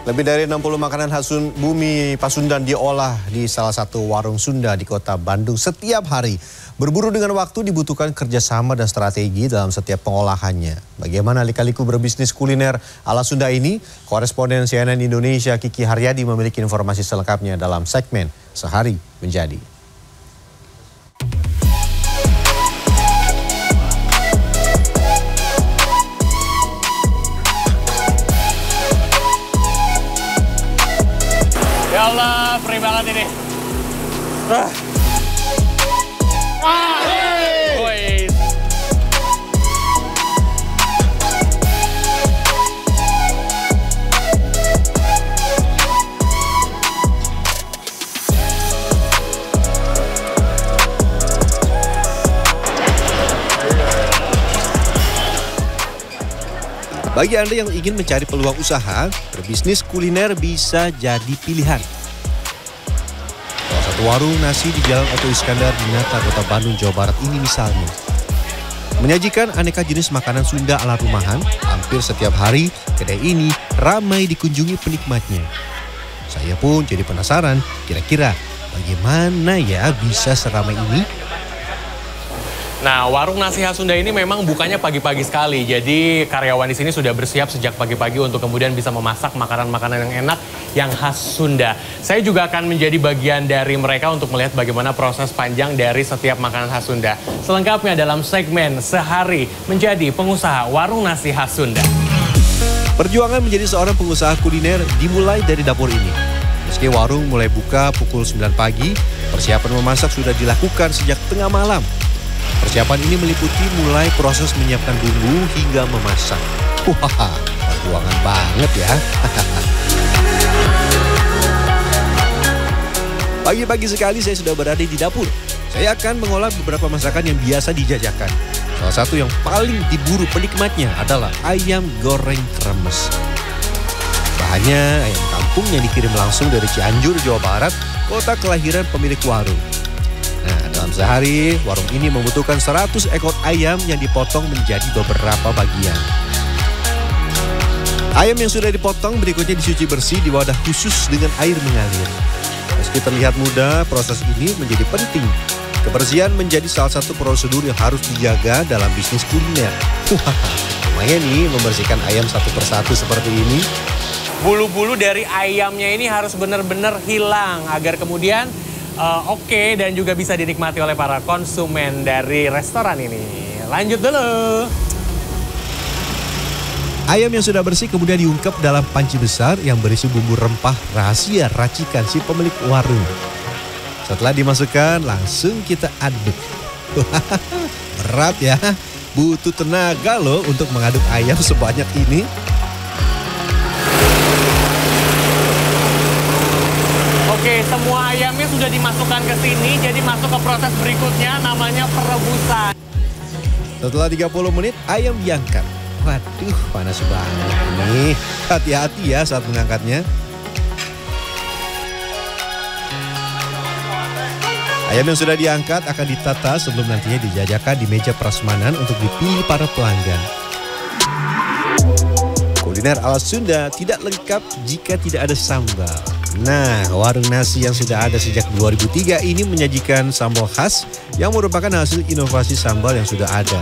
Lebih dari 60 makanan khas bumi Pasundan diolah di salah satu warung Sunda di kota Bandung setiap hari. Berburu dengan waktu dibutuhkan kerjasama dan strategi dalam setiap pengolahannya. Bagaimana lika-liku berbisnis kuliner ala Sunda ini? Koresponden CNN Indonesia Kiki Haryadi memiliki informasi selengkapnya dalam segmen Sehari Menjadi. Ya Allah, perih banget ini. Woi. Bagi Anda yang ingin mencari peluang usaha, berbisnis kuliner bisa jadi pilihan. Salah satu warung nasi di Jalan Oto Iskandar di Nata, Kota Bandung, Jawa Barat ini misalnya. Menyajikan aneka jenis makanan Sunda ala rumahan, hampir setiap hari kedai ini ramai dikunjungi penikmatnya. Saya pun jadi penasaran, kira-kira bagaimana ya bisa seramai ini? Nah, warung nasi khas Sunda ini memang bukanya pagi-pagi sekali. Jadi karyawan di sini sudah bersiap sejak pagi-pagi untuk kemudian bisa memasak makanan-makanan yang enak yang khas Sunda. Saya juga akan menjadi bagian dari mereka untuk melihat bagaimana proses panjang dari setiap makanan khas Sunda. Selengkapnya dalam segmen Sehari Menjadi Pengusaha Warung Nasi Khas Sunda. Perjuangan menjadi seorang pengusaha kuliner dimulai dari dapur ini. Meski warung mulai buka pukul 9 pagi, persiapan memasak sudah dilakukan sejak tengah malam. Persiapan ini meliputi mulai proses menyiapkan bumbu hingga memasak. Wah, perjuangan banget ya. Pagi-pagi sekali saya sudah berada di dapur. Saya akan mengolah beberapa masakan yang biasa dijajakan. Salah satu yang paling diburu penikmatnya adalah ayam goreng kremes. Bahannya ayam kampung yang dikirim langsung dari Cianjur, Jawa Barat, kota kelahiran pemilik warung. Nah, dalam sehari, warung ini membutuhkan 100 ekor ayam yang dipotong menjadi beberapa bagian. Ayam yang sudah dipotong berikutnya dicuci bersih di wadah khusus dengan air mengalir. Meski terlihat mudah, proses ini menjadi penting. Kebersihan menjadi salah satu prosedur yang harus dijaga dalam bisnis kuliner. Lumayan nih membersihkan ayam satu persatu seperti ini. Bulu-bulu dari ayamnya ini harus benar-benar hilang agar kemudian oke dan juga bisa dinikmati oleh para konsumen dari restoran ini. Lanjut dulu. Ayam yang sudah bersih kemudian diungkep dalam panci besar yang berisi bumbu rempah rahasia racikan si pemilik warung. Setelah dimasukkan, langsung kita aduk. Berat ya, butuh tenaga loh untuk mengaduk ayam sebanyak ini. Oke, semua ayamnya sudah dimasukkan ke sini, jadi masuk ke proses berikutnya namanya perebusan. Setelah 30 menit, ayam diangkat. Waduh, panas banget ini. Hati-hati ya saat mengangkatnya. Ayam yang sudah diangkat akan ditata sebelum nantinya dijajakan di meja prasmanan untuk dipilih para pelanggan. Kuliner ala Sunda tidak lengkap jika tidak ada sambal. Nah, warung nasi yang sudah ada sejak 2003 ini menyajikan sambal khas yang merupakan hasil inovasi sambal yang sudah ada.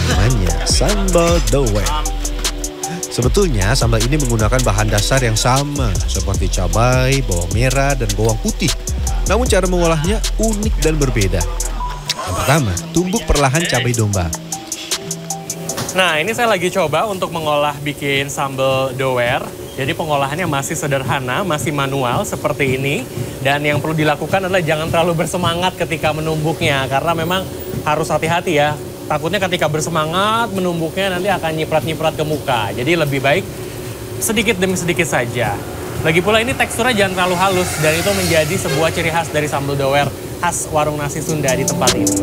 Namanya sambal dower. Sebetulnya sambal ini menggunakan bahan dasar yang sama seperti cabai, bawang merah, dan bawang putih. Namun cara mengolahnya unik dan berbeda. Yang pertama, tumbuk perlahan cabai domba. Nah, ini saya lagi coba untuk mengolah bikin sambal dower. Jadi pengolahannya masih sederhana, masih manual seperti ini. Dan yang perlu dilakukan adalah jangan terlalu bersemangat ketika menumbuknya. Karena memang harus hati-hati ya. Takutnya ketika bersemangat menumbuknya nanti akan nyiprat-nyiprat ke muka. Jadi lebih baik sedikit demi sedikit saja. Lagi pula ini teksturnya jangan terlalu halus. Dan itu menjadi sebuah ciri khas dari sambal dower khas warung nasi Sunda di tempat ini.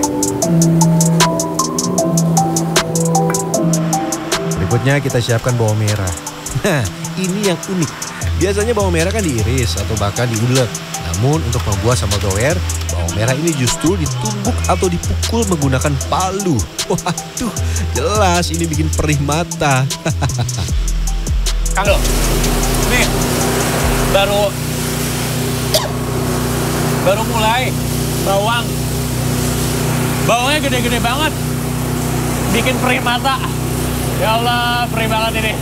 Berikutnya kita siapkan bawang merah. Nah, ini yang unik. Biasanya bawang merah kan diiris atau bahkan diulek. Namun untuk membuat sambal dower, bawang merah ini justru ditumbuk atau dipukul menggunakan palu. Waduh, jelas ini bikin perih mata. Kang, nih Baru mulai bawang. Bawangnya gede-gede banget. Bikin perih mata. Ya Allah, perih banget ini.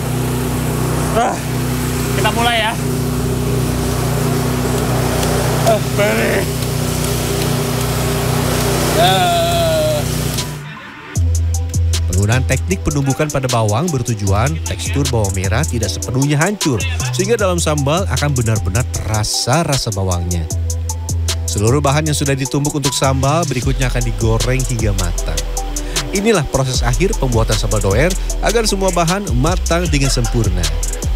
Kita mulai ya. Perih. Penggunaan teknik penumbukan pada bawang bertujuan tekstur bawang merah tidak sepenuhnya hancur, sehingga dalam sambal akan benar-benar terasa rasa bawangnya. Seluruh bahan yang sudah ditumbuk untuk sambal berikutnya akan digoreng hingga matang. Inilah proses akhir pembuatan sambal doer agar semua bahan matang dengan sempurna.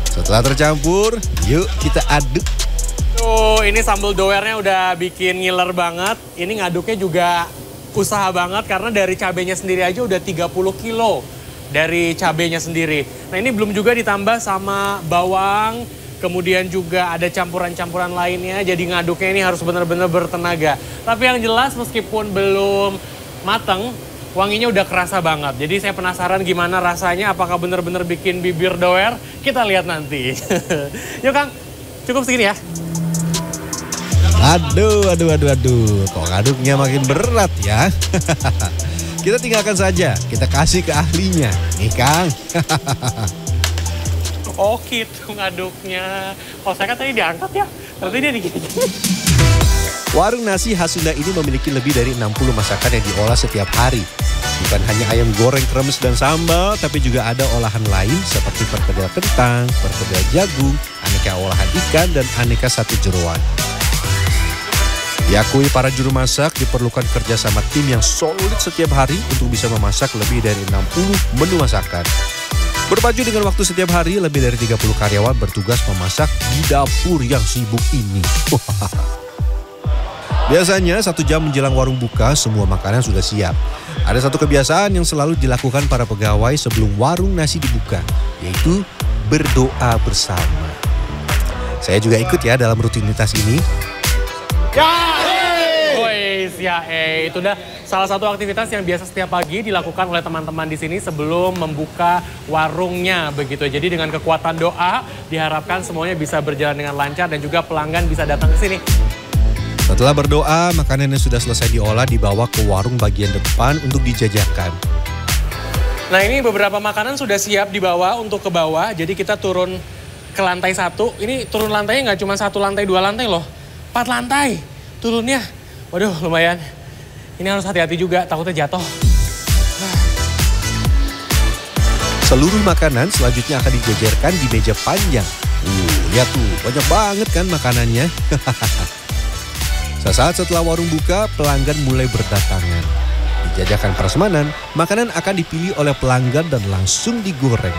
Setelah tercampur, yuk kita aduk. Tuh, ini sambal doernya udah bikin ngiler banget. Ini ngaduknya juga usaha banget karena dari cabenya sendiri aja udah 30 kilo dari cabenya sendiri. Nah, ini belum juga ditambah sama bawang, kemudian juga ada campuran-campuran lainnya. Jadi ngaduknya ini harus benar-benar bertenaga. Tapi yang jelas meskipun belum mateng, wanginya udah kerasa banget. Jadi saya penasaran gimana rasanya, apakah benar-benar bikin bibir doer? Kita lihat nanti. Yuk Kang, cukup segini ya. Aduh. Kok ngaduknya makin berat ya. Kita tinggalkan saja, kita kasih ke ahlinya. Nih Kang. Oh gitu ngaduknya. Oh saya kan tadi diangkat ya, berarti dia digini. Warung nasi khas Sunda ini memiliki lebih dari 60 masakan yang diolah setiap hari. Bukan hanya ayam goreng, kremes, dan sambal, tapi juga ada olahan lain seperti perkedel kentang, perkedel jagung, aneka olahan ikan, dan aneka sate jeroan. Diakui para juru masak diperlukan kerjasama tim yang solid setiap hari untuk bisa memasak lebih dari 60 menu masakan. Berpacu dengan waktu setiap hari, lebih dari 30 karyawan bertugas memasak di dapur yang sibuk ini. Biasanya 1 jam menjelang warung buka, semua makanan sudah siap. Ada satu kebiasaan yang selalu dilakukan para pegawai sebelum warung nasi dibuka, yaitu berdoa bersama. Saya juga ikut ya dalam rutinitas ini. Itu udah salah satu aktivitas yang biasa setiap pagi dilakukan oleh teman-teman di sini sebelum membuka warungnya begitu. Jadi dengan kekuatan doa diharapkan semuanya bisa berjalan dengan lancar dan juga pelanggan bisa datang ke sini. Setelah berdoa, makanan yang sudah selesai diolah dibawa ke warung bagian depan untuk dijajakan. Nah, ini beberapa makanan sudah siap dibawa untuk ke bawah. Jadi kita turun ke lantai 1. Ini turun lantainya nggak cuma 1 lantai, 2 lantai loh. 4 lantai turunnya. Waduh, lumayan. Ini harus hati-hati juga, takutnya jatuh. Seluruh makanan selanjutnya akan dijajarkan di meja panjang. Lihat tuh, banyak banget kan makanannya. Sesaat setelah warung buka, pelanggan mulai berdatangan. Dijajakan prasmanan, makanan akan dipilih oleh pelanggan dan langsung digoreng.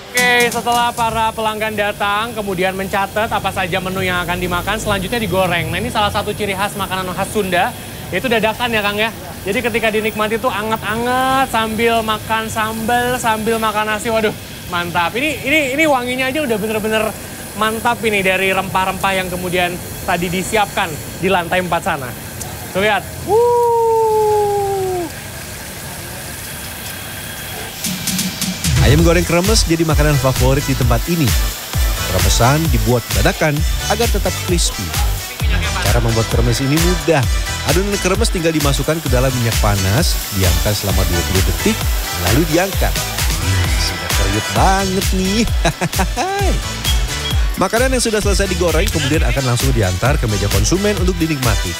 Oke, setelah para pelanggan datang, kemudian mencatat apa saja menu yang akan dimakan, selanjutnya digoreng. Nah, ini salah satu ciri khas makanan khas Sunda, yaitu dadakan ya Kang ya. Jadi ketika dinikmati tuh anget-anget sambil makan sambal, sambil makan nasi, waduh mantap. Ini wanginya aja udah bener-bener mantap ini dari rempah-rempah yang kemudian tadi disiapkan di lantai 4 sana. Tuh lihat. Ayam goreng kremes jadi makanan favorit di tempat ini. Kremesan dibuat dadakan agar tetap crispy. Cara membuat kremes ini mudah. Adonan kremes tinggal dimasukkan ke dalam minyak panas, diamkan selama 20 detik, lalu diangkat. Sudah kriuk banget nih. Makanan yang sudah selesai digoreng kemudian akan langsung diantar ke meja konsumen untuk dinikmati.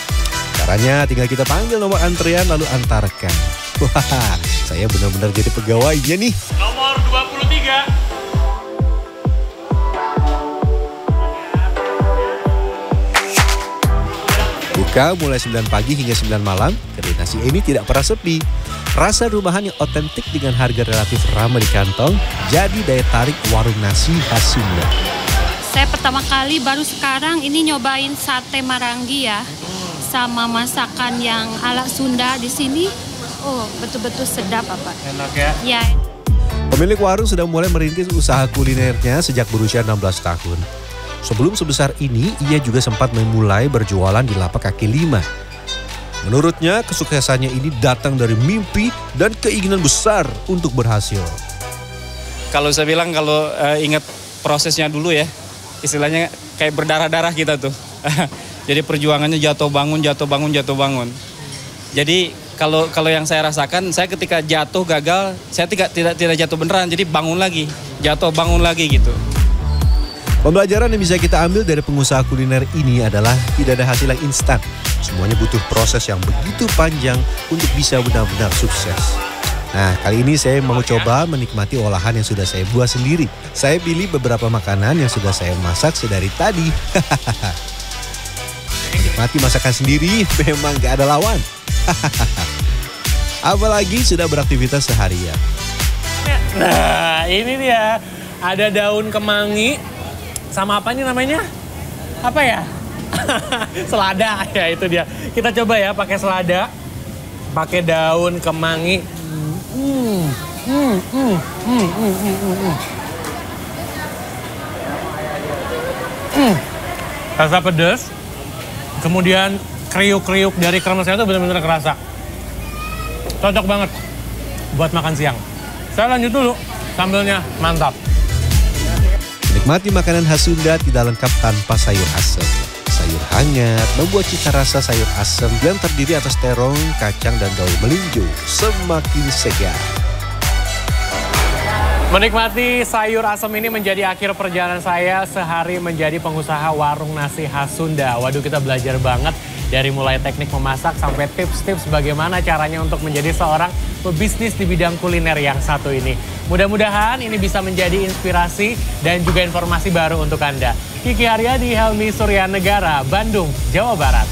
Caranya tinggal kita panggil nomor antrian lalu antarkan. Wah, saya benar-benar jadi pegawainya nih. Nomor 23. Buka mulai 9 pagi hingga 9 malam, kedai nasi ini tidak pernah sepi. Rasa rumahan yang otentik dengan harga relatif ramah di kantong, jadi daya tarik warung nasi khas Sunda. Saya pertama kali baru sekarang ini nyobain sate Marangi ya. Sama masakan yang ala Sunda di sini. Oh, betul-betul sedap Bapak. Enak ya? Ya. Pemilik warung sudah mulai merintis usaha kulinernya sejak berusia 16 tahun. Sebelum sebesar ini, ia juga sempat memulai berjualan di lapak kaki lima. Menurutnya, kesuksesannya ini datang dari mimpi dan keinginan besar untuk berhasil. Kalau saya bilang, kalau ingat prosesnya dulu ya, istilahnya kayak berdarah-darah kita tuh. Jadi perjuangannya jatuh bangun, jatuh bangun, jatuh bangun. Jadi kalau yang saya rasakan, saya ketika jatuh gagal, saya tidak jatuh beneran, jadi bangun lagi, jatuh bangun lagi gitu. Pembelajaran yang bisa kita ambil dari pengusaha kuliner ini adalah tidak ada hasil yang instan. Semuanya butuh proses yang begitu panjang untuk bisa benar-benar sukses. Nah, kali ini saya mau coba menikmati olahan yang sudah saya buat sendiri. Saya pilih beberapa makanan yang sudah saya masak sedari tadi. Menikmati masakan sendiri memang gak ada lawan. Apalagi sudah beraktivitas seharian. Nah, ini dia. Ada daun kemangi. Sama apa nih namanya? Apa ya? Selada, ya itu dia. Kita coba ya pakai selada. Pakai daun kemangi. Rasa pedas. Kemudian kriuk-kriuk dari kremesnya itu benar-benar kerasa. Cocok banget buat makan siang. Saya lanjut dulu, sambelnya mantap. Menikmati makanan khas Sunda tidak lengkap tanpa sayur asem. Sayur hangat membuat cita rasa sayur asem yang terdiri atas terong, kacang, dan daun melinjo semakin segar. Menikmati sayur asem ini menjadi akhir perjalanan saya sehari menjadi pengusaha warung nasi khas Sunda. Waduh, kita belajar banget dari mulai teknik memasak sampai tips-tips bagaimana caranya untuk menjadi seorang pebisnis di bidang kuliner yang satu ini. Mudah-mudahan ini bisa menjadi inspirasi dan juga informasi baru untuk Anda. Kiki Haryadi, Helmi Suryanegara, Bandung, Jawa Barat.